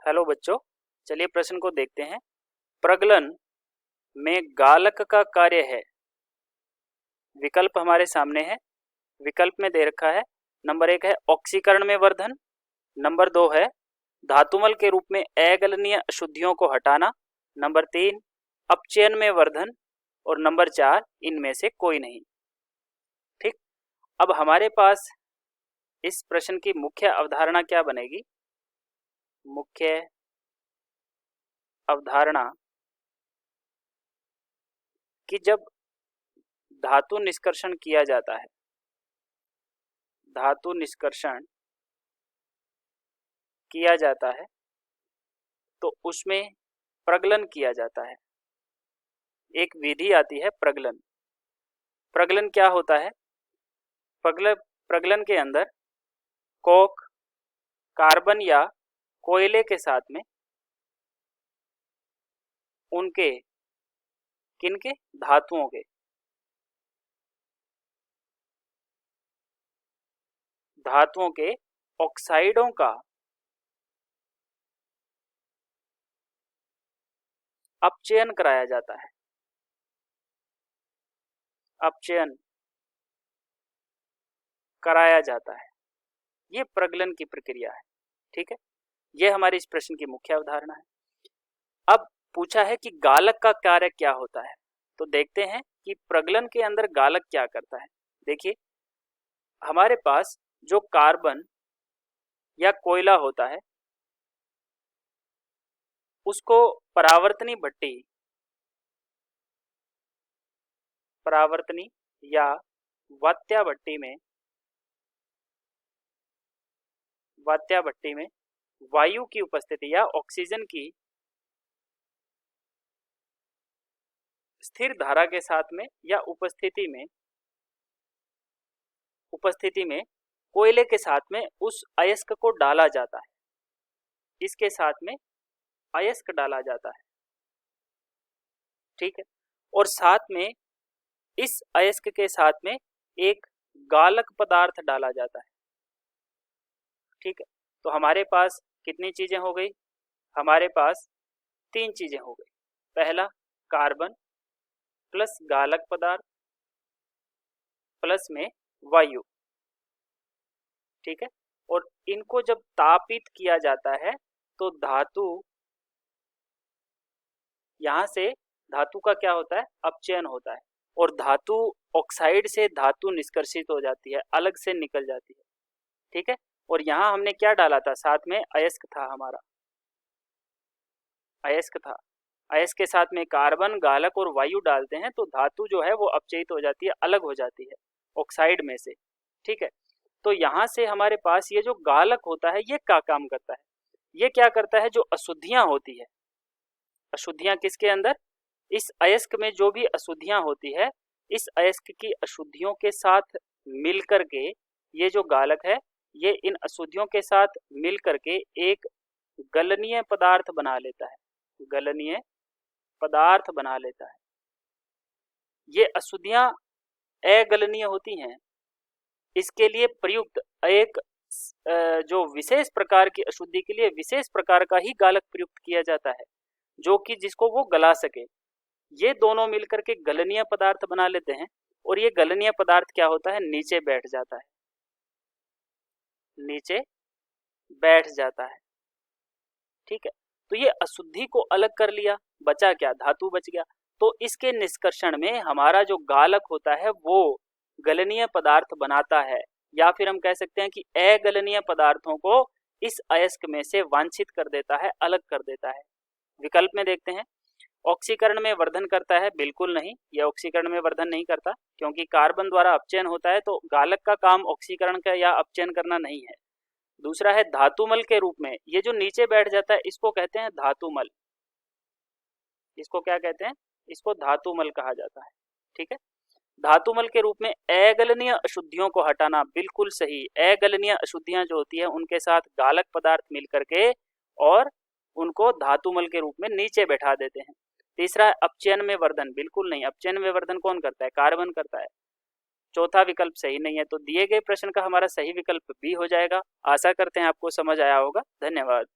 Hello बच्चों, चलिए प्रश्न को देखते हैं। प्रगलन में गालक का कार्य है। विकल्प हमारे सामने है। विकल्प में दे रखा है, नंबर 1 है ऑक्सीकरण में वर्धन, नंबर 2 है धातुमल के रूप में अगलनीय अशुद्धियों को हटाना, नंबर 3 अपचयन में वर्धन और नंबर 4 इनमें से कोई नहीं। ठीक, अब हमारे पास इस प्रश्न की मुख्य अवधारणा क्या बनेगी? मुख्य अवधारणा कि जब धातु निष्कर्षण किया जाता है, धातु निष्कर्षण किया जाता है तो उसमें प्रगलन किया जाता है। एक विधि आती है प्रगलन। प्रगलन क्या होता है? प्रगलन के अंदर कोक, कार्बन या कोयले के साथ में उनके किनके धातुओं के ऑक्साइडों का अपचयन कराया जाता है। अपचयन कराया जाता है, ये प्रगलन की प्रक्रिया है। ठीक है, यह हमारी इस प्रश्न की मुख्य अवधारणा है। अब पूछा है कि गालक का कार्य क्या होता है, तो देखते हैं कि प्रगलन के अंदर गालक क्या करता है। देखिए, हमारे पास जो कार्बन या कोयला होता है उसको परावर्तनी या वात्या भट्टी में वायु की उपस्थिति या ऑक्सीजन की स्थिर धारा के साथ में या उपस्थिति में कोयले के साथ में उस अयस्क को डाला जाता है। इसके साथ में अयस्क डाला जाता है। ठीक है, और साथ में इस अयस्क के साथ में एक गालक पदार्थ डाला जाता है। ठीक है, तो हमारे पास कितनी चीजें हो गई? हमारे पास 3 चीजें हो गई। पहला कार्बन प्लस गालक पदार्थ प्लस में वायु। ठीक है, और इनको जब तापित किया जाता है तो यहां से धातु का क्या होता है? अपचयन होता है और धातु ऑक्साइड से धातु निष्कर्षित हो जाती है, अलग से निकल जाती है। ठीक है, और यहां हमने क्या डाला था? साथ में अयस्क था, हमारा अयस्क था। अयस्क के साथ में कार्बन, गालक और वायु डालते हैं तो धातु जो है वो अपचयित हो जाती है, अलग हो जाती है ऑक्साइड में से। ठीक है, तो यहां से हमारे पास ये जो गालक होता है ये क्या काम करता है? ये क्या करता है? जो अशुद्धियां होती है, अशुद्धियां किसके अंदर? इस अयस्क में जो भी अशुद्धियां होती है, इस अयस्क की अशुद्धियों के साथ मिलकर के ये जो गालक है ये इन अशुद्धियों के साथ मिलकर के एक गलनीय पदार्थ बना लेता है। गलनीय पदार्थ बना लेता है। ये अशुद्धियां अगलनीय होती हैं, इसके लिए प्रयुक्त एक जो विशेष प्रकार की अशुद्धि के लिए विशेष प्रकार का ही गालक प्रयुक्त किया जाता है, जो कि जिसको वो गला सके। ये दोनों मिलकर के गलनीय पदार्थ बना लेते हैं और ये गलनीय पदार्थ क्या होता है? नीचे बैठ जाता है। नीचे बैठ जाता है। ठीक है, तो ये अशुद्धि को अलग कर लिया, बचा क्या? धातु बच गया। तो इसके निष्कर्षण में हमारा जो गालक होता है वो गलनीय पदार्थ बनाता है, या फिर हम कह सकते हैं कि अगलनीय पदार्थों को इस अयस्क में से वांछित कर देता है, अलग कर देता है। विकल्प में देखते हैं, ऑक्सीकरण में वर्धन करता है? बिल्कुल नहीं, यह ऑक्सीकरण में वर्धन नहीं करता, क्योंकि कार्बन द्वारा अपचयन होता है, तो गालक का काम ऑक्सीकरण का या अपचयन करना नहीं है। दूसरा है धातुमल के रूप में, ये जो नीचे बैठ जाता है इसको कहते हैं धातुमल। इसको क्या कहते हैं? इसको धातुमल कहा जाता है। ठीक है, धातुमल के रूप में अगलनीय अशुद्धियों को हटाना, बिल्कुल सही। अगलनीय अशुद्धियां जो होती है उनके साथ गालक पदार्थ मिलकर के और उनको धातुमल के रूप में नीचे बैठा देते हैं। तीसरा अपचयन में वर्धन, बिल्कुल नहीं, अपचयन में वर्धन कौन करता है? कार्बन करता है। चौथा विकल्प सही नहीं है, तो दिए गए प्रश्न का हमारा सही विकल्प बी हो जाएगा। आशा करते हैं आपको समझ आया होगा। धन्यवाद।